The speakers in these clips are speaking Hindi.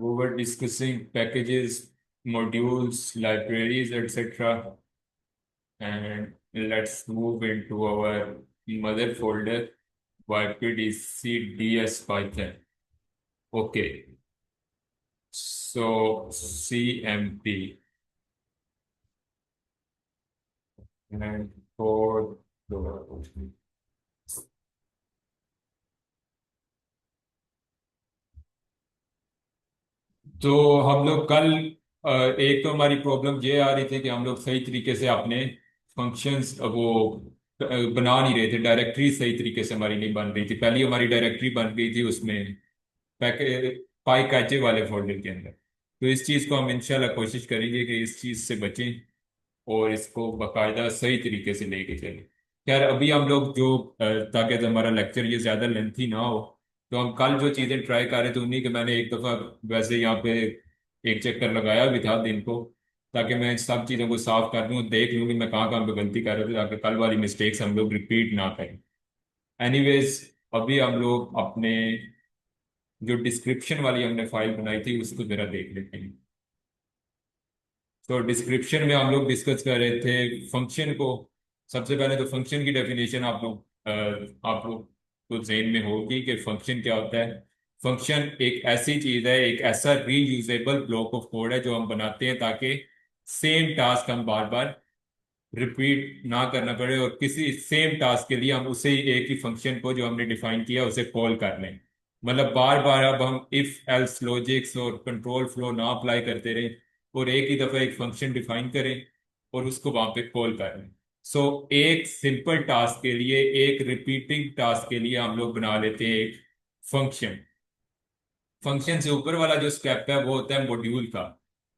we were discussing packages, modules, libraries, etc. And let's move into our mother folder, YPDC DS Python. Okay, so CMP and for तो हम लोग कल एक तो हमारी प्रॉब्लम ये आ रही थी कि हम लोग सही तरीके से अपने फंक्शंस वो बना नहीं रहे थे। डायरेक्टरी सही तरीके से हमारी नहीं बन रही थी। पहली हमारी डायरेक्टरी बन गई थी उसमें पैके पाई कैचे वाले फोल्डर के अंदर। तो इस चीज़ को हम इंशाल्लाह कोशिश करेंगे कि इस चीज़ से बचें और इसको बाकायदा सही तरीके से लेके चलें। खैर अभी हम लोग जो ताकि तो हमारा लेक्चर ये ज़्यादा लेंथी ना हो, तो हम कल जो चीज़ें ट्राई कर रहे थे उन्हीं के मैंने एक दफ़ा वैसे यहाँ पे एक चक्कर लगाया भी था दिन को, ताकि मैं सब चीज़ों को साफ कर दूँ, देख लूँ कि मैं कहाँ कहाँ पे गलती कर रहा था, ताकि कल वाली मिस्टेक्स हम लोग रिपीट ना करें। एनीवेज, अभी हम लोग अपने जो डिस्क्रिप्शन वाली हमने फाइल बनाई थी उसको जरा देख लेते हैं। तो डिस्क्रिप्शन में हम लोग डिस्कस कर रहे थे फंक्शन को। सबसे पहले तो फंक्शन की डेफिनेशन आप लोग को जहन में होगी कि फंक्शन क्या होता है। फंक्शन एक ऐसी चीज है, एक ऐसा रीयूजेबल ब्लॉक ऑफ कोड है जो हम बनाते हैं ताकि सेम टास्क हम बार बार रिपीट ना करना पड़े और किसी सेम टास्क के लिए हम उसे ही एक ही फंक्शन को जो हमने डिफाइन किया उसे कॉल कर लें। मतलब बार बार अब हम इफ एल्स लॉजिक्स और कंट्रोल फ्लो ना अप्लाई करते रहे और एक ही दफा एक फंक्शन डिफाइन करें और उसको वहां पे कॉल करें। सो एक सिंपल टास्क के लिए, एक रिपीटिंग टास्क के लिए हम लोग बना लेते हैं एक फंक्शन। फंक्शन से ऊपर वाला जो स्टेप है वो होता है मॉड्यूल का।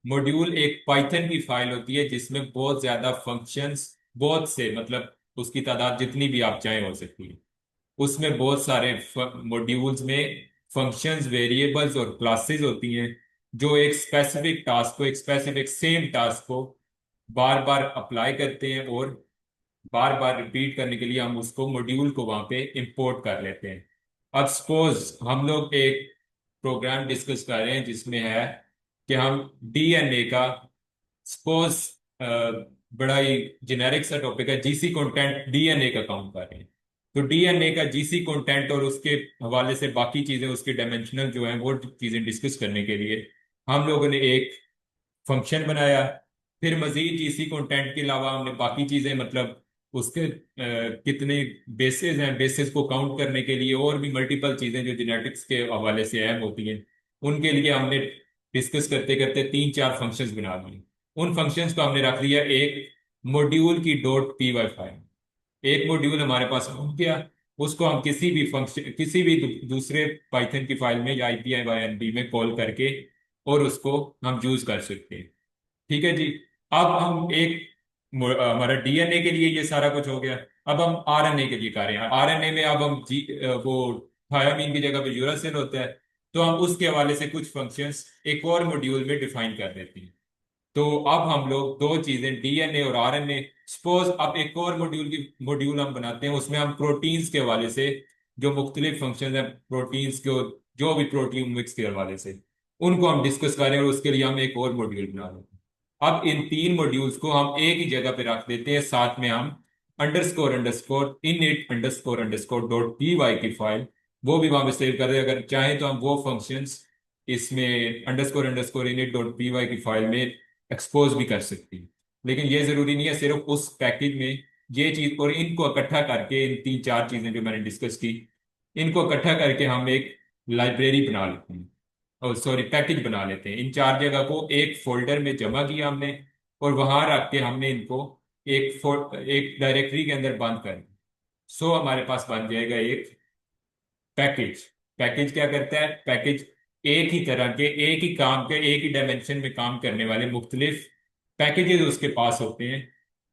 मॉड्यूल एक पाइथन की फाइल होती है जिसमें बहुत ज्यादा फंक्शंस, बहुत से मतलब उसकी तादाद जितनी भी आप चाहें हो सकती है। उसमें बहुत सारे मॉड्यूल्स में फंक्शंस, वेरिएबल्स और क्लासेस होती हैं जो एक स्पेसिफिक टास्क को, एक स्पेसिफिक सेम टास्क को बार बार अप्लाई करते हैं और बार बार रिपीट करने के लिए हम उसको मॉड्यूल को वहां पे इंपोर्ट कर लेते हैं। अब सपोज हम लोग एक प्रोग्राम डिस्कस कर रहे हैं जिसमें है कि हम डीएनए का, सपोज बड़ा ही जेनेरिक सा टॉपिक है, जीसी कंटेंट डीएनए का काउंट कर रहे हैं। तो डीएनए का जीसी कंटेंट और उसके हवाले से बाकी चीजें, उसके डायमेंशनल जो है वो चीजें डिस्कस करने के लिए हम लोगों ने एक फंक्शन बनाया। फिर मजीद जीसी कंटेंट के अलावा हमने बाकी चीजें, मतलब उसके कितने बेसिस हैं, बेसिस को काउंट करने के लिए और भी मल्टीपल चीजें जो जेनेटिक्स के हवाले से अहम होती हैं, उनके लिए हमने डिस्कस करते करते तीन चार फंक्शंस बना लिए। उन फंक्शंस को हमने रख लिया एक मॉड्यूल की डॉट पी वाई फाइल। एक मॉड्यूल हमारे पास हो गया, उसको हम किसी भी फंक्शन, किसी भी दूसरे पाइथन की फाइल में या आईपीआई वाई एन बी में कॉल करके और उसको हम यूज कर सकते हैं। ठीक है जी। अब हम एक हमारा डीएनए के लिए ये सारा कुछ हो गया। अब हम आरएनए के लिए कर रहे हैं। आरएनए में अब हम वो थायामीन की जगह पे यूरासिल होता है, तो हम उसके हवाले से कुछ फंक्शंस एक और मॉड्यूल में डिफाइन कर देते हैं। तो अब हम लोग दो चीजें, डीएनए और आरएनए, सपोज अब एक और मॉड्यूल हम बनाते हैं, उसमें हम प्रोटीन्स के हवाले से जो मुख्तलिफ फंक्शन हैं प्रोटीन्स के, जो भी प्रोटीन मिक्स के हवाले से उनको हम डिस्कस करें और उसके लिए हम एक और मॉड्यूल बना लेते हैं। अब इन तीन मॉड्यूल्स को हम एक ही जगह पे रख देते हैं, साथ में हम underscore underscore init underscore underscore dot P Y की फाइल वो भी वहां पे सेव कर दें। अगर चाहें तो हम वो फंक्शंस इसमें underscore underscore init dot P Y की फाइल में एक्सपोज भी कर सकती है। लेकिन ये जरूरी नहीं है, सिर्फ उस पैकेज में ये चीज, और इनको इकट्ठा करके इन तीन चार चीजें जो मैंने डिस्कस की, इनको इकट्ठा करके हम एक लाइब्रेरी बना लेते हैं, और सॉरी पैकेज बना लेते हैं। इन चार जगह को एक फोल्डर में जमा किया हमने और वहां रख के हमने इनको एक डायरेक्टरी के अंदर बंद कर दिया। सो हमारे पास बन जाएगा एक पैकेज। पैकेज क्या करता है? पैकेज एक ही तरह के, एक ही काम के, एक ही डायमेंशन में काम करने वाले मुख्तलिफ पैकेजेस उसके पास होते हैं,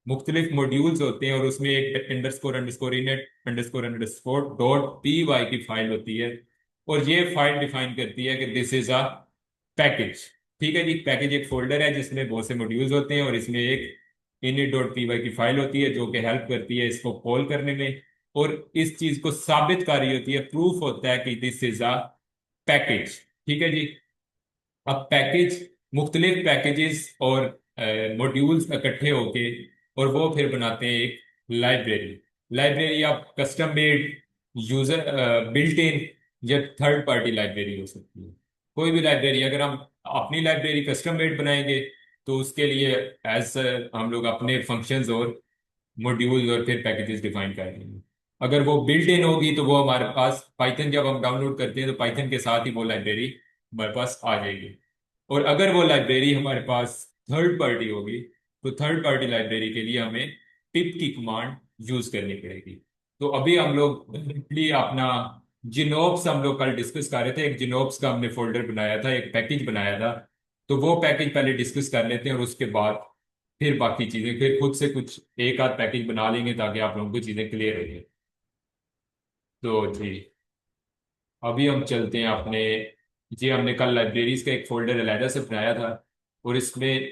मुख्तलिफ मॉड्यूल्स होते हैं, और उसमें एक underscore underscore init underscore underscore dot P Y की फाइल होती है। और ये फाइल डिफाइन करती है कि दिस इज अ पैकेज। ठीक है जी। पैकेज एक फोल्डर है जिसमें बहुत से मॉड्यूल्स होते हैं और इसमें एक init डॉट पी वाई की फाइल होती है जो कि हेल्प करती है इसको कॉल करने में, और इस चीज को साबित कर रही होती है, प्रूफ होता है कि दिस इज अ पैकेज। ठीक है जी। अब पैकेज, मुख्तलिफ पैकेजेस और मॉड्यूल्स इकट्ठे होके और वो फिर बनाते हैं एक लाइब्रेरी। लाइब्रेरी आप custom made, user built in, या थर्ड पार्टी लाइब्रेरी हो सकती है। कोई भी लाइब्रेरी, अगर हम अपनी लाइब्रेरी कस्टम मेड बनाएंगे तो उसके लिए एज हम लोग अपने फंक्शंस और मॉड्यूल्स और फिर पैकेजेस डिफाइन कर देंगे। अगर वो बिल्ट इन होगी तो वो हमारे पास पाइथन, जब हम डाउनलोड करते हैं तो पाइथन के साथ ही वो लाइब्रेरी हमारे पास आ जाएगी। और अगर वो लाइब्रेरी हमारे पास थर्ड पार्टी होगी तो थर्ड पार्टी लाइब्रेरी के लिए हमें पिप की कमांड यूज करनी पड़ेगी। तो अभी हम लोग डायरेक्टली अपना जिनोप्स हम लोग कल डिस्कस कर रहे थे, एक जिनोप्स का हमने फोल्डर बनाया था, एक पैकेज बनाया था। तो वो पैकेज पहले डिस्कस कर लेते हैं और उसके बाद फिर बाकी चीजें, फिर खुद से कुछ एक आध पैकेज बना लेंगे ताकि आप लोगों को चीजें क्लियर रहे। तो जी, अभी हम चलते हैं अपने, जी हमने कल लाइब्रेरीज का एक फोल्डर अलहदा से बनाया था और इसमें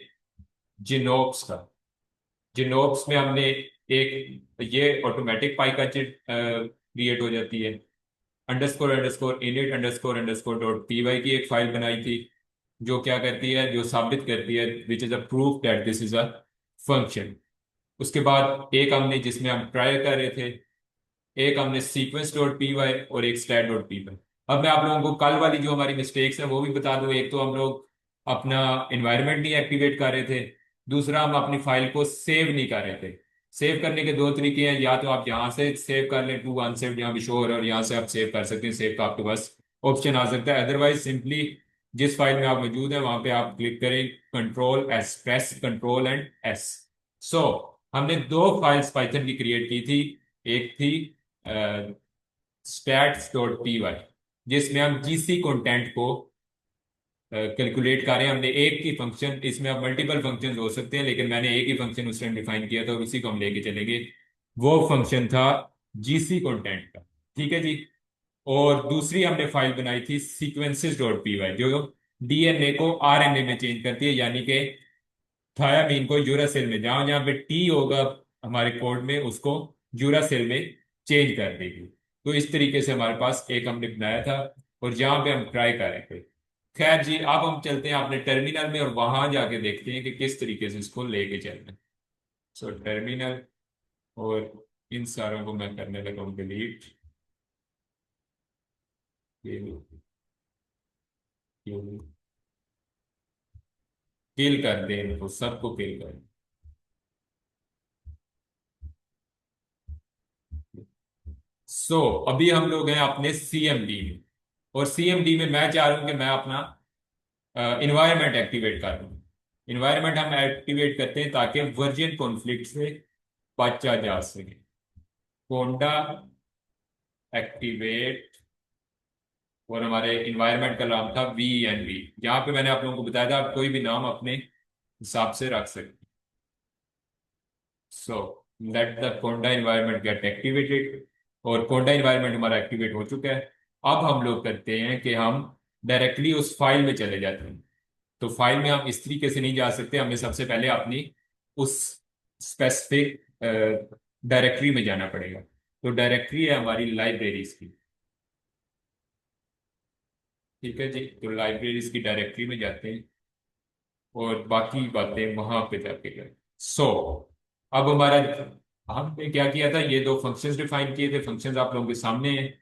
जिनोप्स का, जिनोप्स में हमने एक ये ऑटोमेटिक पाई का क्रिएट हो जाती है, underscore underscore init underscore underscore dot P Y की एक फाइल बनाई थी जो क्या करती है, जो साबित करती है which is a proof that this is a function. उसके बाद एक हमने जिसमें हम ट्राई कर रहे थे, एक हमने सीक्वेंस डॉट पी वाई और एक स्टैट डॉट पी वाई। अब मैं आप लोगों को कल वाली जो हमारी मिस्टेक्स है वो भी बता दूं। एक तो हम लोग अपना इन्वायरमेंट नहीं एक्टिवेट कर रहे थे, दूसरा हम अपनी फाइल को सेव नहीं कर रहे थे। सेव करने के दो तरीके हैं, या तो आप यहाँ से सेव कर लें, टू अनसेव्ड यहाँ भी शो हो रहा है, और यहाँ से आप सेव कर सकते हैं, सेव का आपके पास ऑप्शन आ सकता है। अदरवाइज सिंपली जिस फाइल में आप मौजूद हैं वहां पे आप क्लिक करें control S, press control and S. So हमने दो फाइल्स पाइथन की क्रिएट की थी। एक थी स्टैट्स डॉट पी वाई जिसमें हम जीसी कंटेंट को कैलकुलेट कर रहे हैं। हमने एक ही फंक्शन, इसमें अब मल्टीपल फंक्शन हो सकते हैं लेकिन मैंने एक ही फंक्शन उस टाइम डिफाइन किया था और उसी को हम लेके चलेंगे। वो फंक्शन था जीसी कंटेंट का, ठीक है जी। और दूसरी हमने फाइल बनाई थी सीक्वेंसेस डॉट पी वाई जो डीएनए को आरएनए में चेंज करती है, यानी कि थायामीन को यूरासिल में, जहां जहां पे टी होगा हमारे कोड में उसको यूरासिल में चेंज कर देगी। तो इस तरीके से हमारे पास एक हमने बनाया था और जहां पे हम ट्राई कर रहे थे। खैर जी, अब हम चलते हैं अपने टर्मिनल में और वहां जाके देखते हैं कि किस तरीके से इसको लेके चलना है। सो टर्मिनल, और इन सारों को मैं करने लगा हूं डिलीट। किल कर दे इनको, सबको किल कर। सो अभी हम लोग हैं अपने सीएमडी में, और सीएमडी में मैं चाह रहा हूं कि मैं अपना इन्वायरमेंट एक्टिवेट कर दूं। इन्वायरमेंट हम एक्टिवेट करते हैं ताकि वर्जन कॉन्फ्लिक्ट से बचा जा सके। कोंडा एक्टिवेट, और हमारे इन्वायरमेंट का नाम था वी एन वी। यहाँ पे मैंने आप लोगों को बताया था आप कोई भी नाम अपने हिसाब से रख सकते। So let the Konda environment gate activated, और कोंडा इन्वायरमेंट हमारा एक्टिवेट हो चुका है। अब हम लोग करते हैं कि हम डायरेक्टली उस फाइल में चले जाते हैं। तो फाइल में हम इस तरीके से नहीं जा सकते, हमें सबसे पहले अपनी उस स्पेसिफिक डायरेक्टरी में जाना पड़ेगा। तो डायरेक्टरी है हमारी लाइब्रेरीज की, ठीक है जी। तो लाइब्रेरीज की डायरेक्टरी में जाते हैं और बाकी बातें वहां पे जाके करें। सो अब हमारा, हमने क्या किया था, ये दो फंक्शंस डिफाइन किए थे, फंक्शंस आप लोगों के सामने हैं।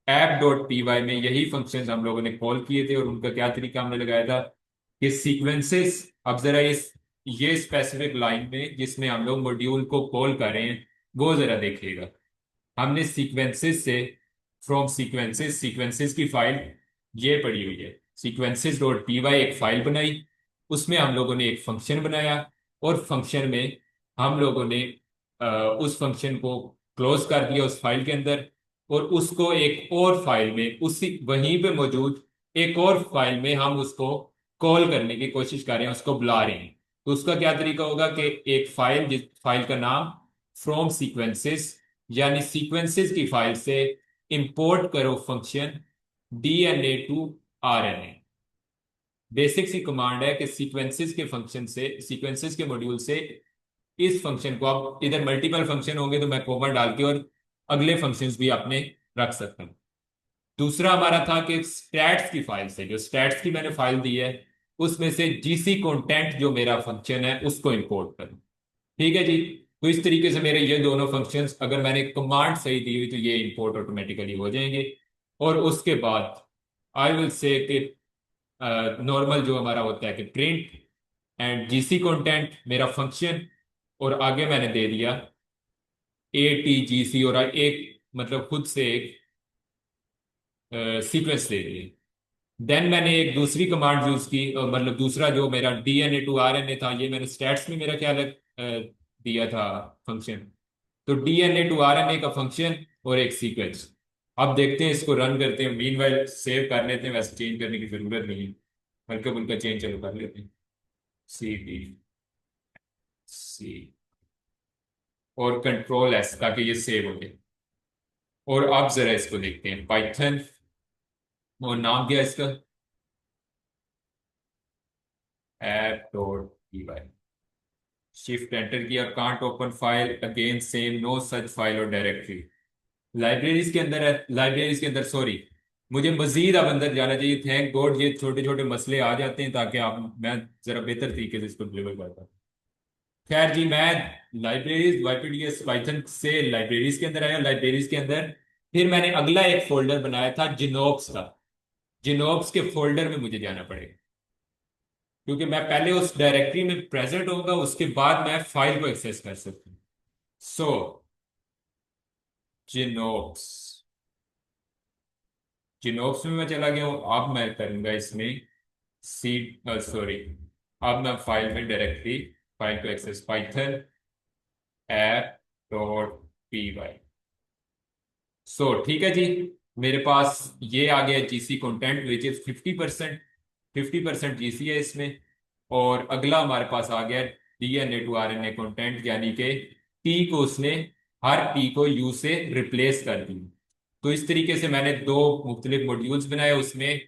ऐप डॉट पी वाई में यही फंक्शंस हम लोगों ने कॉल किए थे और उनका क्या तरीका हमने लगाया था कि सीक्वेंसेस, अब जरा इस ये स्पेसिफिक लाइन में जिसमें हम लोग मॉड्यूल को कॉल कर रहे हैं वो जरा देखिएगा। हमने सीक्वेंसेस से, फ्रॉम सीक्वेंसेस, सीक्वेंसेस की फाइल ये पड़ी हुई है, सीक्वेंसेस डॉट पी वाई एक फाइल बनाई, उसमें हम लोगों ने एक फंक्शन बनाया और फंक्शन में हम लोगों ने उस फंक्शन को क्लोज कर दिया उस फाइल के अंदर, और उसको एक और फाइल में, उसी वहीं पे मौजूद एक और फाइल में हम उसको कॉल करने की कोशिश कर रहे हैं, उसको बुला रहे हैं। तो उसका क्या तरीका होगा कि एक फाइल, जिस फाइल का नाम फ्रॉम सीक्वेंसेस, यानी सीक्वेंसेस की फाइल से इंपोर्ट करो function DNA to RNA. Basic C command है कि सीक्वेंसेस के फंक्शन से, सीक्वेंसेस के मॉड्यूल से इस फंक्शन को, आप इधर मल्टीपल फंक्शन होंगे तो मैं कोमा डाल के और अगले फंक्शंस भी आपने रख सकते हैं। दूसरा हमारा था कि स्टैट्स की फाइल से, जो स्टैट्स की मैंने फाइल दी है उसमें से जीसी कंटेंट जो मेरा फंक्शन है उसको इंपोर्ट करूं। ठीक है जी। तो इस तरीके से मेरे ये दोनों फंक्शंस, अगर मैंने कमांड सही दी हुई तो ये इंपोर्ट ऑटोमेटिकली हो जाएंगे। और उसके बाद आई विल से कि नॉर्मल जो हमारा होता है कि प्रिंट एंड जीसी कंटेंट मेरा फंक्शन, और आगे मैंने दे दिया ए टी जी सी, और एक मतलब खुद से एक सीक्वेंस दे दिए। देन मैंने एक दूसरी कमांड यूज की, मतलब दूसरा जो मेरा डीएनए टू आरएनए था, ये मैंने स्टैट्स में मेरा ख्याल है दिया था फंक्शन। तो डीएनए टू आरएनए का फंक्शन और एक सीक्वेंस। अब देखते हैं, इसको रन करते हैं, मीनवाइल सेव कर लेते हैं, वैसे चेंज करने की जरूरत नहीं है, हल्का फुल्का चेंज चलो कर लेते हैं। सी डी सी और कंट्रोल एस, ताकि ये सेव हो जाए। और अब जरा इसको देखते हैं, पाइथन, और नाम क्या है इसका, app dot P y. Shift enter किया, can't open file, again same, no such file और डायरेक्टरी। लाइब्रेरीज के अंदर है, लाइब्रेरीज के अंदर, सॉरी, मुझे मजीद अब अंदर जाना चाहिए। थैंक गॉड ये छोटे छोटे मसले आ जाते हैं, ताकि आप मैं जरा बेहतर तरीके से इसको डिलीवर करता हूँ। खैर जी, मैं लाइब्रेरीज वाईपीडीएस पाइथन से लाइब्रेरीज के अंदर आया। लाइब्रेरीज के अंदर फिर मैंने अगला एक फोल्डर बनाया था जिनोप्स का। जिनोप्स के फोल्डर में मुझे जाना पड़ेगा, क्योंकि मैं पहले उस डायरेक्टरी में प्रेजेंट होगा, उसके बाद मैं फाइल को एक्सेस कर सकता हूँ। सो जिनोप्स, जिनोप्स में मैं चला गया हूँ। अब मैं करूंगा इसमें सी, सॉरी, अब मैं फाइल में डायरेक्टली फाइल को access, Python app dot P y. So ठीक है जी, मेरे पास ये आ गया GC content which is 50%। 50% GC है इसमें। और अगला हमारे पास आ गया डीएनए टू आरएनए कंटेंट, यानी कि टी को उसने, हर टी को यू से रिप्लेस कर दिया। तो इस तरीके से मैंने दो मुख्तलिफ मॉड्यूल्स बनाए, उसमें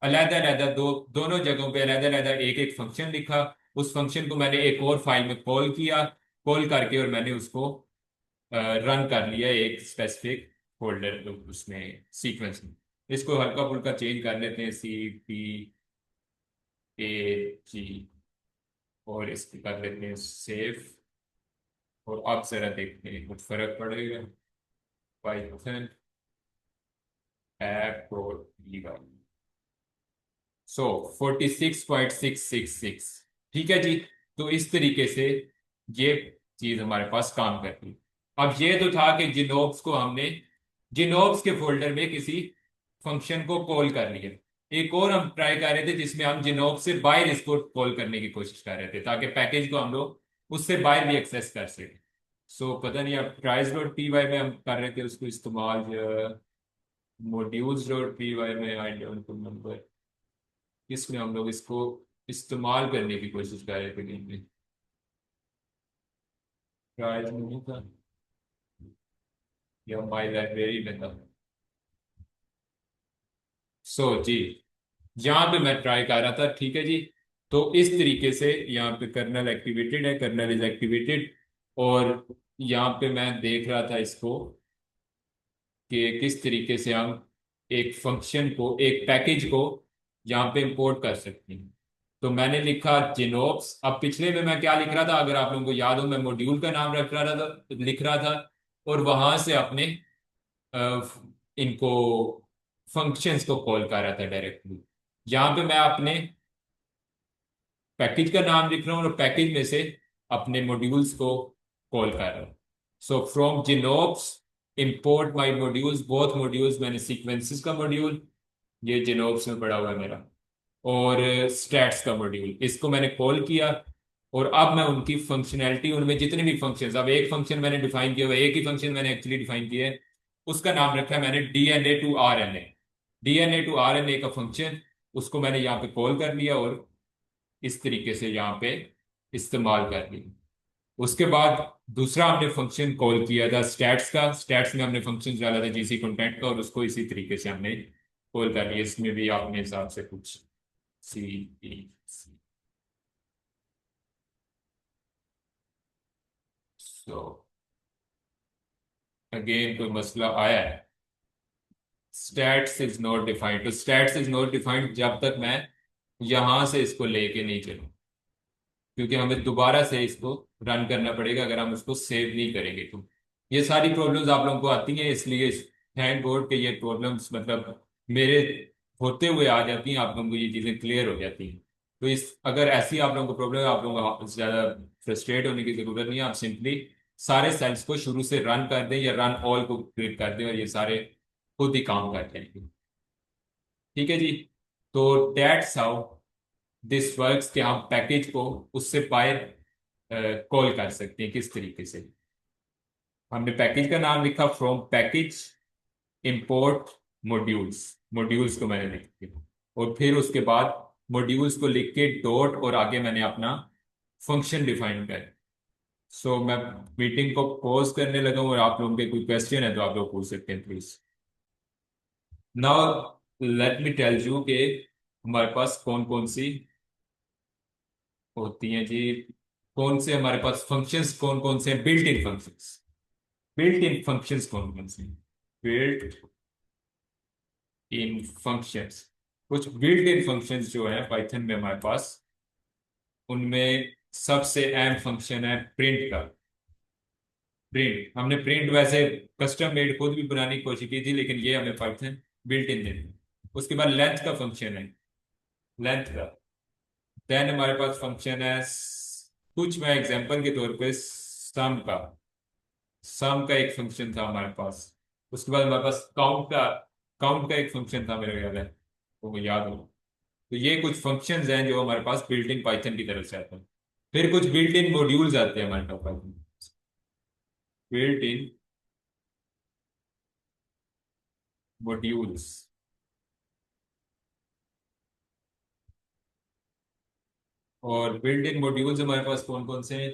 अलहदा अलहदा दोनों जगहों पे अलहदा अलहदा एक एक फंक्शन लिखा। उस फंक्शन को मैंने एक और फाइल में कॉल किया, कॉल करके, और मैंने उसको रन कर लिया एक स्पेसिफिक फोल्डर उसमें, सीक्वेंस में। इसको हल्का फुल्का चेंज कर लेते हैं, सी पी ए जी, और इसको कर लेते हैं सेव। और अब जरा देखते हैं कुछ फर्क पड़ेगा। Python app dot P y. So 46.666। ठीक है जी। तो इस तरीके से ये चीज हमारे पास काम करती है। अब ये तो था कि जिनोब्स को हमने, जिनोब्स के फोल्डर में किसी फंक्शन को कॉल कर लिया। एक और हम ट्राई कर रहे थे जिसमें हम जिनोब्स से बाहर इसको कॉल करने की कोशिश कर रहे थे, ताकि पैकेज को हम लोग उससे बाहर भी एक्सेस कर सकें। सो पता नहीं, अब ट्राइज डॉट पी वाई में हम कर रहे थे उसको इस्तेमाल, मॉड्यूल्स डॉट पी वाई में आई डोंट रिमेम्बर किसमें हम लोग इसको इस्तेमाल करने की कोशिश कर रहे थे, कहीं पे ट्राइज में नहीं था, या माई लाइब्रेरी में था। सो जी, यहाँ पे मैं ट्राई कर रहा था। ठीक है जी। तो इस तरीके से यहाँ पे कर्नल एक्टिवेटेड है, कर्नल इज एक्टिवेटेड। और यहाँ पे मैं देख रहा था इसको कि किस तरीके से हम एक फंक्शन को, एक पैकेज को यहाँ पे इंपोर्ट कर सकते हैं। तो मैंने लिखा जिनोप्स। अब पिछले में मैं क्या लिख रहा था, अगर आप लोगों को याद हो, मैं मॉड्यूल का नाम रख रहा था, लिख रहा था, और वहां से अपने इनको फंक्शंस को कॉल कर रहा था डायरेक्टली। यहाँ पे मैं अपने पैकेज का नाम लिख रहा हूँ, और पैकेज में से अपने मॉड्यूल्स को कॉल कर रहा हूँ। So from genops import my modules, both modules, मैंने सीक्वेंसेस का मॉड्यूल, ये जिनोप्स में पड़ा हुआ है मेरा, और स्टैट्स का मॉड्यूल, इसको मैंने कॉल किया। और अब मैं उनकी फंक्शनैलिटी, उनमें जितने भी फंक्शंस, अब एक फंक्शन मैंने डिफाइन किया हुआ है, एक ही फंक्शन मैंने एक्चुअली डिफाइन किया है, उसका नाम रखा है मैंने DNA to RNA. DNA to RNA का फंक्शन, उसको मैंने यहाँ पे कॉल कर लिया, और इस तरीके से यहाँ पे इस्तेमाल कर लिया। उसके बाद दूसरा हमने फंक्शन कॉल किया था स्टैट्स का। स्टैट्स में हमने फंक्शन डाला था जीसी कंटेंट का, और उसको इसी तरीके से हमने कॉल कर लिया। इसमें भी आपने हिसाब से कुछ सी ई सी। सो अगेन कोई मसला आया है, स्टैट्स इज नॉट डिफाइंड। तो स्टैट्स इज नॉट डिफाइंड जब तक मैं यहां से इसको लेके नहीं चलो, क्योंकि हमें दोबारा से इसको रन करना पड़ेगा अगर हम उसको सेव नहीं करेंगे तो। ये सारी प्रॉब्लम्स आप लोगों को आती हैं, इसलिए थैंक गॉड कि ये प्रॉब्लम्स मतलब मेरे होते हुए आ जाती हैं, आप लोगों को ये चीज़ें क्लियर हो जाती हैं। तो इस अगर ऐसी आप लोगों को प्रॉब्लम है, आप लोगों को ज़्यादा फ्रस्ट्रेट होने की ज़रूरत नहीं है। आप सिंपली सारे सेल्स को शुरू से रन कर दें या रन ऑल को क्लिक कर दें और ये सारे खुद ही काम कर जाएंगे। ठीक है जी। तो दैट्स हाउ दिस वर्क्स कि हम पैकेज को उससे बाहर कॉल कर सकते हैं किस तरीके से। हमने पैकेज का नाम लिखा from package import modules, modules को मैंने लिख दिया, और फिर उसके बाद मॉड्यूल्स को लिख के डॉट और आगे मैंने अपना फंक्शन डिफाइन कर। सो मैं मीटिंग को पॉज करने लगा हूँ, और आप लोगों के कोई क्वेश्चन है तो आप लोग पूछ सकते हैं please. Now let me tell you कि हमारे पास कौन कौन सी होती हैं जी, कौन से हमारे पास फंक्शंस कौन कौन से built in functions. Built in functions कौन कौन से बिल्ट इन फंक्शंस, कुछ बिल्ट इन फंक्शंस जो है पाइथन में हमारे पास, उनमें सबसे अहम फंक्शन है प्रिंट का। प्रिंट, हमने प्रिंट वैसे कस्टम मेड खुद भी बनाने की कोशिश की थी, लेकिन ये हमें पाइथन बिल्ट इन देती है। उसके बाद लेंथ का फंक्शन है, लेंथ का। देन हमारे पास फंक्शन है कुछ मैं एग्जांपल के तौर पे सम का, सम का एक फंक्शन था हमारे पास। उसके बाद हमारे पास काउंट का एक फंक्शन था मेरे ख्याल है, वो मुझे याद हो। तो ये कुछ फंक्शंस हैं जो हमारे पास बिल्ट इन पाइथन की तरफ से आते हैं। फिर कुछ बिल्ट इन मॉड्यूल्स आते हैं हमारे पास पाइथन, बिल्ट इन मॉड्यूल्स। और बिल्ट इन मॉड्यूल्स हमारे पास कौन कौन से हैं?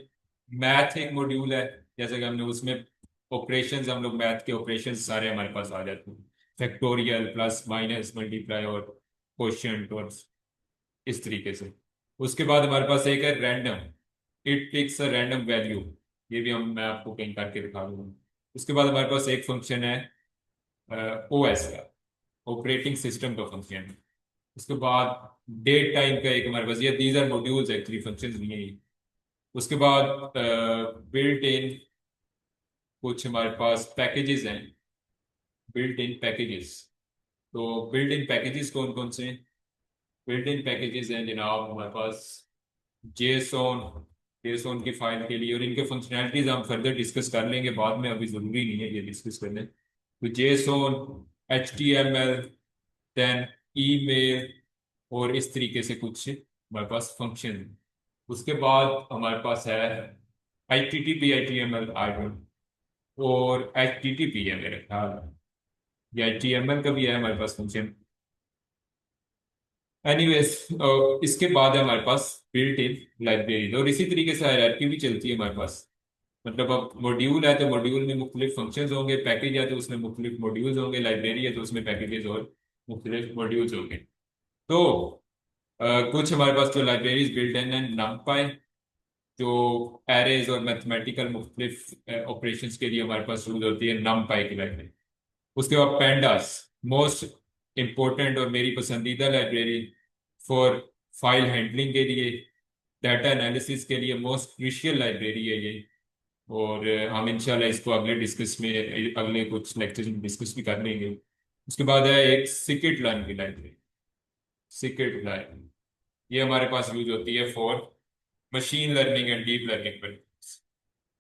मैथ एक मॉड्यूल है, जैसे कि हमने उसमें ऑपरेशंस, हम लोग मैथ के ऑपरेशंस सारे हमारे पास आ जाते हैं, फैक्टोरियल प्लस माइनस मल्टीप्लाई और क्वोशिएंट और इस तरीके से। उसके बाद हमारे पास एक है random, it takes a random value, ये भी हम मैं आपको कहीं करके दिखा दूंगा। उसके बाद हमारे पास एक फंक्शन है ओएस का, ऑपरेटिंग सिस्टम का फंक्शन। उसके बाद डेट टाइम का एक हमारे पास, ये these are modules actually, functions नहीं है ये। उसके बाद बिल्ट इन कुछ हमारे पास पैकेजेस हैं, बिल्ट इन पैकेजेस। तो बिल्ट इन पैकेजेस कौन कौन से हैं? बिल्ट इन पैकेजेस हैं जनाब हमारे पास जेसोन, जेसोन की फाइल के लिए, और इनके फंक्शनैलिटीज हम फर्दर डिस्कस कर लेंगे बाद में, अभी जरूरी नहीं है ये डिस्कस कर लें। तो JSON, H T M L, then email, और इस तरीके से कुछ हमारे पास फंक्शन। उसके बाद हमारे पास है H T T P, I T M L I don't, और एच टी टी पी है मेरे ख्याल में, या एच टी एम एल का भी है हमारे पास फंक्शन। एनीवेज, इसके बाद है हमारे पास बिल्ट इन लाइब्रेरी, और इसी तरीके से हायरार्की भी चलती है हमारे पास। मतलब अब मॉड्यूल है तो मॉड्यूल में मुख्तलिफ फंक्शंस होंगे, पैकेज है तो उसमें मुख्तलिफ मॉड्यूल्स होंगे, लाइब्रेरी है तो उसमें पैकेजेस और मुख्तलिफ मॉड्यूल्स होंगे। तो कुछ हमारे पास जो लाइब्रेरीज बिल्ट इन है, numpy, जो एरेज और मैथमेटिकल मुख्तलिफ ऑपरेशंस के लिए हमारे पास यूज होती है, numpy की लाइब्रेरी। उसके बाद पेंडास, मोस्ट इंपॉर्टेंट और मेरी पसंदीदा लाइब्रेरी फॉर फाइल हैंडलिंग के लिए, डाटा एनालिसिस के लिए मोस्ट क्रूशियल लाइब्रेरी है ये। और हम इंशाल्लाह इसको अगले डिस्कस में, अगले कुछ लेक्चर्स में डिस्कस भी कर लेंगे। उसके बाद है एक सिकिट लर्न की लाइब्रेरी, सिकिट लर्न, ये हमारे पास यूज होती है for machine learning and deep learning पर।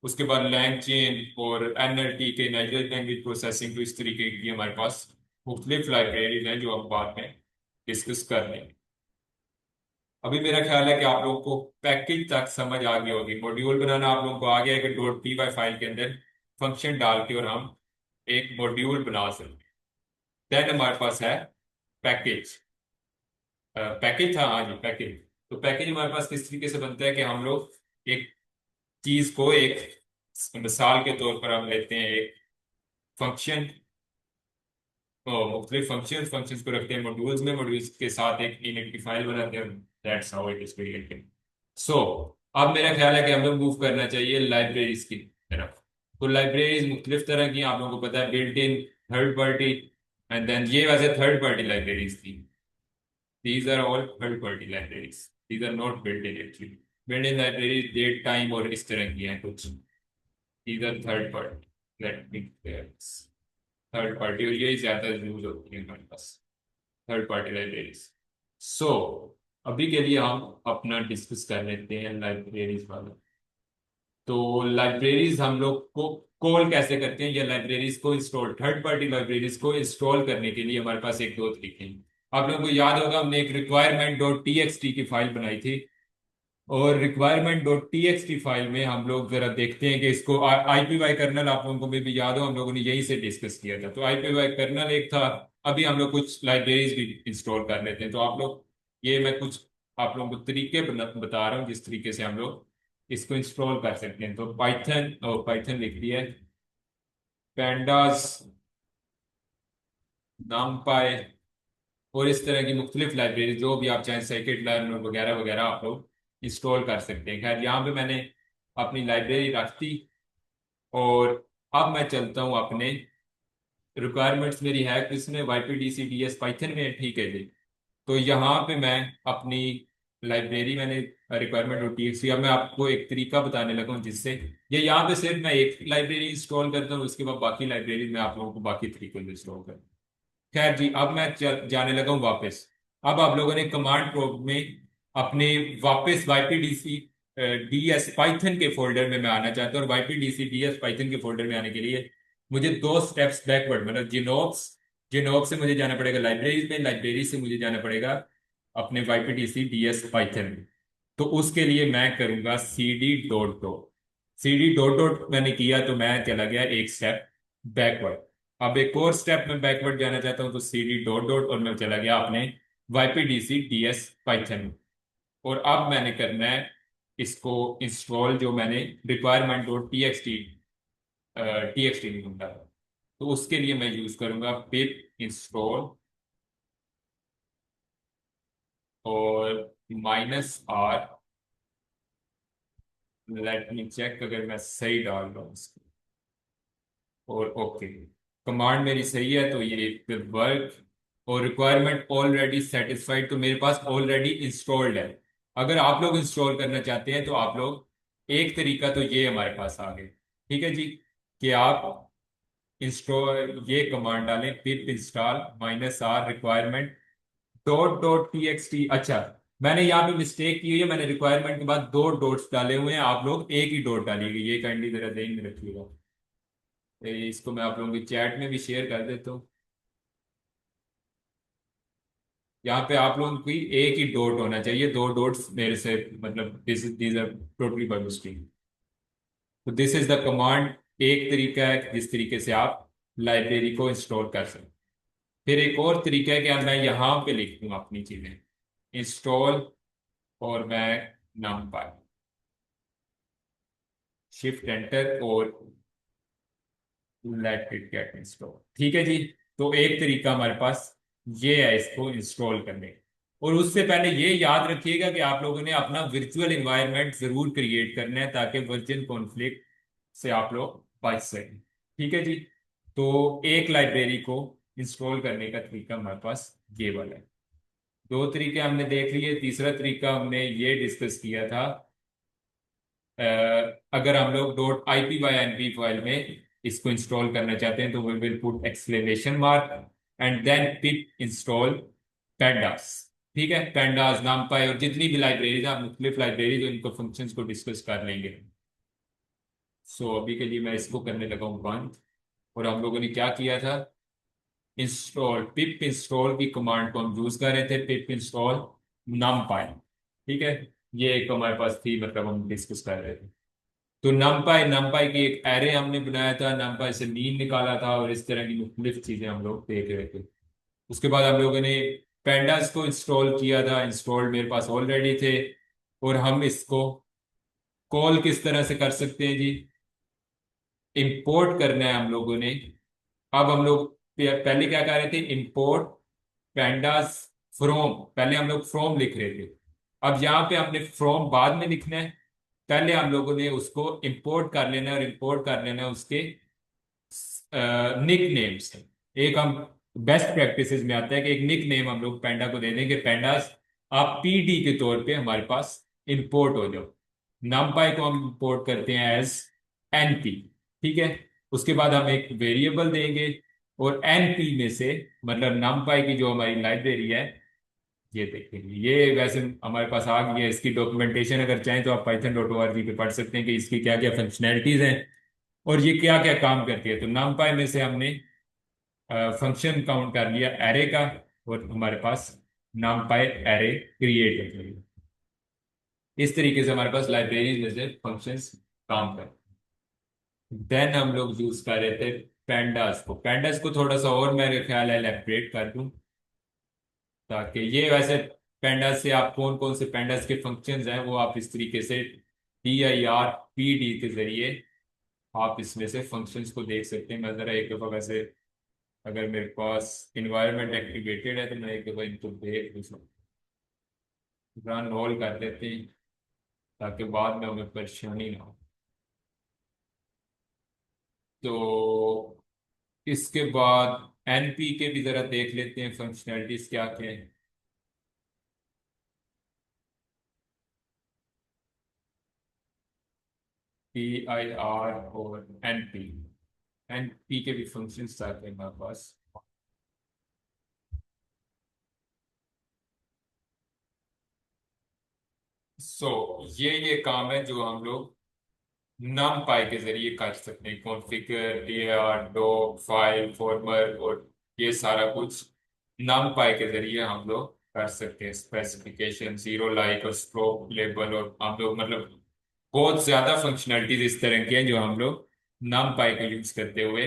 उसके बाद लैंगचेन और एनएलटी के, नेचुरल लैंग्वेज प्रोसेसिंग, तो इस तरीके की हमारे पास मुख्तलिफ लाइब्रेरीज हैं जो हम बाद में डिस्कस कर लेंगे। अभी मेरा ख्याल है कि आप लोगों को पैकेज तक समझ आ गई होगी, मॉड्यूल बनाना आप लोगों को आ गया है कि डॉट पी वाई फाइल के अंदर फंक्शन डाल के और हम एक मॉड्यूल बना सकते हैं। देन हमारे पास है पैकेज, पैकेज था, हाँ जी पैकेज। तो पैकेज हमारे पास किस तरीके से बनता है कि हम लोग एक चीज को, एक मिसाल के तौर पर हम लेते हैं एक फंक्शन, मुख्तलिफ फंक्शन, फंक्शंस को रखते हैं मॉड्यूल्स में, मॉड्यूल्स के साथ एक इनिट की फाइल बनाते हैं। That's how it is created. So अब मेरा ख्याल है कि हम लोग मूव करना चाहिए लाइब्रेरीज की तरफ। तो लाइब्रेरीज मुख्तलिफ तरह की, आप लोगों को पता है, built in, third party, and then ये वैसे थर्ड पार्टी लाइब्रेरीज थी। These are all third party libraries. These are not built in actually. Built in libraries date time और इस तरह की हैं कुछ. These are third party. Let me clear this. Third party, और यही ज्यादा यूज होती है हमारे पास, थर्ड पार्टी लाइब्रेरीज. सो अभी के लिए हम अपना डिस्कस कर लेते हैं लाइब्रेरीज वाला. तो लाइब्रेरीज हम लोग को कॉल कैसे करते हैं, या लाइब्रेरीज को इंस्टॉल, थर्ड पार्टी लाइब्रेरीज को इंस्टॉल करने के लिए हमारे पास एक दो तरीके हैं. आप लोगों को याद होगा हमने एक requirement dot T x T की फाइल बनाई थी, और requirement dot T x T file में हम लोग जरा देखते हैं कि इसको आईपीवाई कर्नल, आप लोगों को भी याद हो हम लोगों ने यहीं से डिस्कस किया था. तो आईपीवाई कर्नल एक था. अभी हम लोग कुछ लाइब्रेरीज भी इंस्टॉल कर लेते हैं. तो आप लोग, ये मैं कुछ आप लोगों को तरीके बता रहा हूँ जिस तरीके से हम लोग इसको इंस्टॉल कर सकते हैं. तो पाइथन, और पाइथन लिख दिया है, पैंडास, नमपाई और इस तरह की मुख्तलिफ लाइब्रेरी जो भी आप चाहें, सेकेंड लर्न वगैरह वगैरह आप लोग इंस्टॉल कर सकते हैं. खैर यहाँ पे मैंने अपनी लाइब्रेरी रख दी, और अब मैं चलता हूँ अपने रिक्वायरमेंट्स. मेरी है किसमें, YPDCDS पाइथन में, ठीक है जी. तो यहाँ पे मैं अपनी लाइब्रेरी मैंने रिक्वायरमेंट और TXT, अब मैं आपको एक तरीका बताने लगा हूँ जिससे, ये यहाँ पे सिर्फ मैं एक लाइब्रेरी इंस्टॉल करता हूँ, उसके बाद बाकी लाइब्रेरी में आप लोगों को बाकी तरीकों से इंस्टॉल कर. खैर जी, अब मैं जाने लगा हूँ वापस. अब आप लोगों ने कमांड प्रॉम्प्ट में अपने वापस YPDC DS पाइथन के फोल्डर में मैं आना चाहता हूँ. और YPDC DS पाइथन के फोल्डर में आने के लिए मुझे दो स्टेप्स बैकवर्ड, मतलब जिनोक्स, जिनोक्स से मुझे जाना पड़ेगा लाइब्रेरीज में, लाइब्रेरी से मुझे जाना पड़ेगा अपने YPDC DS पाइथन में. तो उसके लिए मैं करूंगा CD dot dot. CD dot dot मैंने किया तो मैं चला गया एक स्टेप बैकवर्ड. अब एक और स्टेप में बैकवर्ड जाना चाहता हूं, तो CD डॉट डॉट, और मैं चला गया अपने YPDC DS पाइथन. और अब मैंने करना है इसको इंस्टॉल, जो मैंने requirement dot T x T में ढूंढा है. तो उसके लिए मैं यूज करूंगा पिप इंस्टॉल और -R. लेट मी चेक अगर मैं सही डाल रहा हूँ इसको, और ओके, कमांड मेरी सही है तो ये विल वर्क. और रिक्वायरमेंट ऑलरेडी सेटिस्फाइड, तो मेरे पास ऑलरेडी इंस्टॉल्ड है. अगर आप लोग इंस्टॉल करना चाहते हैं तो आप लोग, एक तरीका तो ये हमारे पास आ गए, ठीक है जी, कि आप इंस्टॉल ये कमांड डालें, पिप इंस्टॉल -R रिक्वायरमेंट .txt. अच्छा, मैंने यहाँ पे मिस्टेक की हुई है, मैंने रिक्वायरमेंट के बाद दो डॉट्स डाले हुए हैं, आप लोग एक ही डॉट डालिएगा, ये काइंडली जरा ध्यान में रखिएगा. इसको मैं आप लोगों के चैट में भी शेयर कर देता हूँ. यहाँ पे आप लोगों की एक ही डॉट होना चाहिए, दो डॉट्स मेरे से, मतलब this are totally by mistake. तो दिस इज द कमांड. एक तरीका है जिस तरीके से आप लाइब्रेरी को इंस्टॉल कर सकते हैं. फिर एक और तरीका है कि मैं यहाँ पे लिख दूँ अपनी चीजें, इंस्टॉल, और मैं नमपाई, शिफ्ट एंटर, और लेट इट गेट इंस्टॉल. ठीक है जी. तो एक तरीका हमारे पास ये है इसको इंस्टॉल करने का. और उससे पहले ये याद रखिएगा कि आप लोगों ने अपना वर्चुअल एनवायरनमेंट जरूर क्रिएट करना है, ताकि वर्जन कॉन्फ्लिक्ट से आप लोग बच सकें. ठीक है जी. तो एक लाइब्रेरी को इंस्टॉल करने का तरीका हमारे पास ये वाला है. दो तरीके हमने देख लिए. तीसरा तरीका हमने ये डिस्कस किया था, अ, अगर हम लोग .ipynb फाइल में इसको इंस्टॉल करना चाहते हैं तो we will put exclamation mark and then pip install pandas. ठीक है, पैंडास, नामपाई और जितनी भी लाइब्रेरीज हैं, मुख्तलिफ लाइब्रेरीज, इनको फंक्शंस को डिस्कस कर लेंगे. सो अभी के लिए मैं इसको करने लगा हूँ बंद. और हम लोगों ने क्या किया था, इंस्टॉल, पिप इंस्टॉल की कमांड को हम यूज कर रहे थे, पिप इंस्टॉल numpy. ठीक है, ये एक हमारे पास थी, मतलब हम डिस्कस कर रहे थे. तो numpy, numpy की एक एरे हमने बनाया था, numpy से मीन निकाला था, और इस तरह की मुख्तलिफ चीजें हम लोग देख रहे थे. उसके बाद हम लोगों ने पेंडास को इंस्टॉल किया था, इंस्टॉल मेरे पास ऑलरेडी थे. और हम इसको कॉल किस तरह से कर सकते हैं जी, इंपोर्ट करना है हम लोगों ने. अब हम लोग पहले क्या कर रहे थे, इंपोर्ट पैंडास फ्रॉम, पहले हम लोग फ्रॉम लिख रहे थे. अब यहाँ पे हमने फ्रॉम बाद में लिखना है. पहले हम लोगों ने उसको इंपोर्ट कर लेना है, और इंपोर्ट कर लेना है उसके निक नेम्स. एक हम बेस्ट प्रैक्टिसेस में आता है कि एक निक नेम हम लोग पैंडा को दे देंगे, पैंडास आप पीडी के तौर पे हमारे पास इंपोर्ट हो जाओ। नमपाई को हम इंपोर्ट करते हैं एज एनपी। ठीक है, उसके बाद हम एक वेरिएबल देंगे और एनपी में से, मतलब नमपाई की जो हमारी लाइब्रेरी है, ये देखेंगे, ये वैसे हमारे पास आ गई है। इसकी डॉक्यूमेंटेशन अगर चाहें तो आप python.org पे पढ़ सकते हैं कि इसकी क्या क्या फंक्शनैलिटीज हैं और ये क्या क्या काम करती है। तो numpy में से हमने फंक्शन काउंट कर लिया एरे का, और हमारे पास numpy एरे क्रिएट हो गई। इस तरीके से हमारे पास लाइब्रेरीज में से फंक्शंस काम कर। देन हम लोग यूज कर रहे थे पैंडास को। पैंडास को थोड़ा सा और मेरे ख्याल है इलेबरेट कर दूं, ताकि ये वैसे पैंडास से आप कौन कौन से पैंडास के फंक्शंस हैं वो आप इस तरीके से DIRPD के जरिए आप इसमें से फंक्शंस को देख सकते हैं। मैं जरा एक दफा वैसे, अगर मेरे पास इन्वायरमेंट एक्टिवेटेड है तो मैं एक दफा इनको देख भी सकता हूँ। रन ऑल कर देते हैं ताकि बाद में हमें परेशानी ना हो। तो इसके बाद एनपी के भी जरा देख लेते हैं फंक्शनैलिटीज क्या क्या है। PIR और एनपी के भी फंक्शंस आते हैं हमारे पास। सो ये काम है जो हम लोग नम पाई के जरिए कर सकते हैं। Configure, AR, doc, file, former और ये सारा कुछ नम पाई के जरिए हम लोग कर सकते हैं। स्पेसिफिकेशन, जीरो लाइक और स्ट्रोक लेबल, और हम लोग मतलब बहुत ज्यादा फंक्शनैलिटीज इस तरह की हैं जो हम लोग नम पाई का यूज करते हुए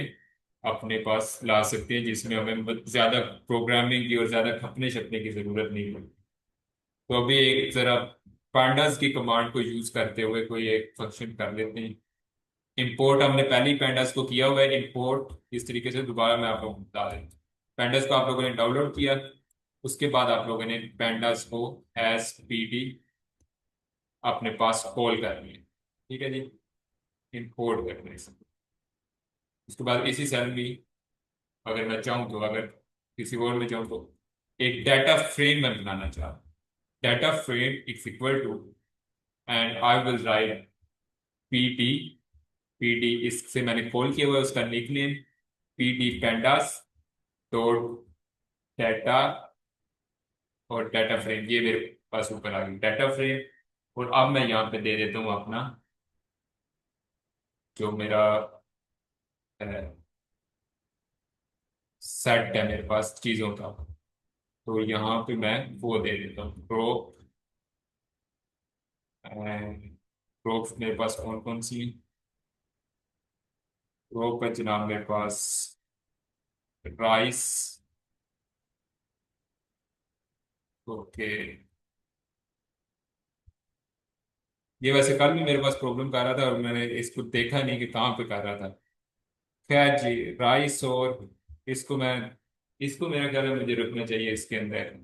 अपने पास ला सकते हैं, जिसमें हमें ज्यादा प्रोग्रामिंग की और ज्यादा खपने छपने की जरूरत नहीं पड़ती। तो अभी एक जरा pandas की कमांड को यूज करते हुए कोई एक फंक्शन कर लेते हैं। इंपोर्ट हमने पहले ही pandas को किया हुआ है इंपोर्ट, इस तरीके से दोबारा मैं आप लोगों को बता देता हूँ। pandas को आप लोगों ने डाउनलोड किया, उसके बाद आप लोगों ने pandas को एज पीडी अपने पास कॉल कर लिया। ठीक है जी, इंपोर्ट करने से उसके बाद इसी सेल में, अगर मैं चाहूँ तो, अगर किसी और में चाहूँ तो, एक डाटा फ्रेम मैं बनाना चाहता हूँ। Data frame is equal to, and I will write PD. PD इससे मैंने कॉल किया हुआ है, उसका nickname PD pandas dot data, और डाटा फ्रेम ये मेरे पास ऊपर आ गई डाटा फ्रेम। और अब मैं यहाँ पे दे देता हूँ अपना जो मेरा सेट है मेरे पास चीजों का। तो यहाँ पे मैं वो दे देता हूँ प्रो। प्रो मेरे पास कौन कौन सी है? प्रो का जनाब मेरे पास राइस। ओके, ये वैसे कल भी मेरे पास प्रॉब्लम कर रहा था और मैंने इसको देखा नहीं कि कहाँ पे कर रहा था। खैर जी, राइस, और इसको मैं, इसको मेरा ख्याल है मुझे रखना चाहिए इसके अंदर,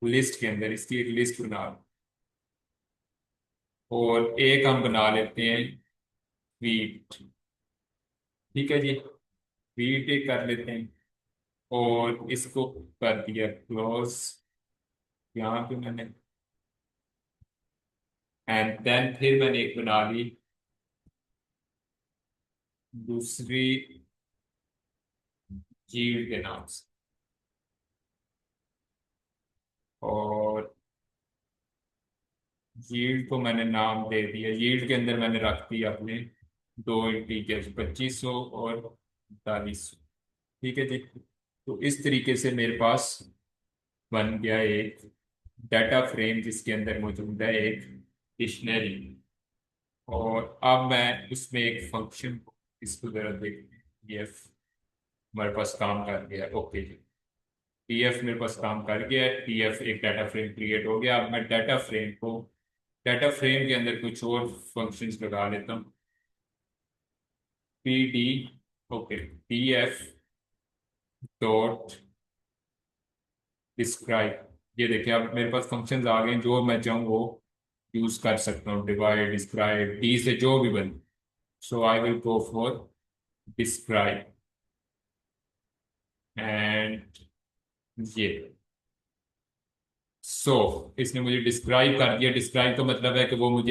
लिस्ट के अंदर इसकी एक लिस्ट बना। और एक हम बना लेते हैं वीट। ठीक है जी, वीट एक कर लेते हैं और इसको कर दिया क्लोज यहाँ पे मैंने। एंड देन फिर मैंने एक बना ली दूसरी चीज के नाम से, और यील्ड को मैंने नाम दे दिया। यील्ड के अंदर मैंने रख दिया अपने दो इंटीजर्स 2500 और 4500। ठीक है जी, तो इस तरीके से मेरे पास बन गया एक डाटा फ्रेम जिसके अंदर मौजूद है एक डिक्शनरी। और अब मैं उसमें एक फंक्शन, इसको जरा देखते हैं। पीएफ हमारे पास काम कर गया। ओके जी, पीएफ मेरे पास काम कर गया है। पीएफ एक डाटा फ्रेम क्रिएट हो गया। अब मैं डाटा फ्रेम को, डाटा फ्रेम के अंदर कुछ और फंक्शंस लगा लेता हूँ। P D, okay, P F dot describe. ये देखिए अब मेरे पास फंक्शंस आ गए, जो मैं चाहूँ वो यूज कर सकता हूँ। डिवाइड, डिस्क्राइब, डी से जो भी बने। So I will go for describe. And ये इसने मुझे डिस्क्राइब कर दिया। डिस्क्राइब का मतलब है कि वो मुझे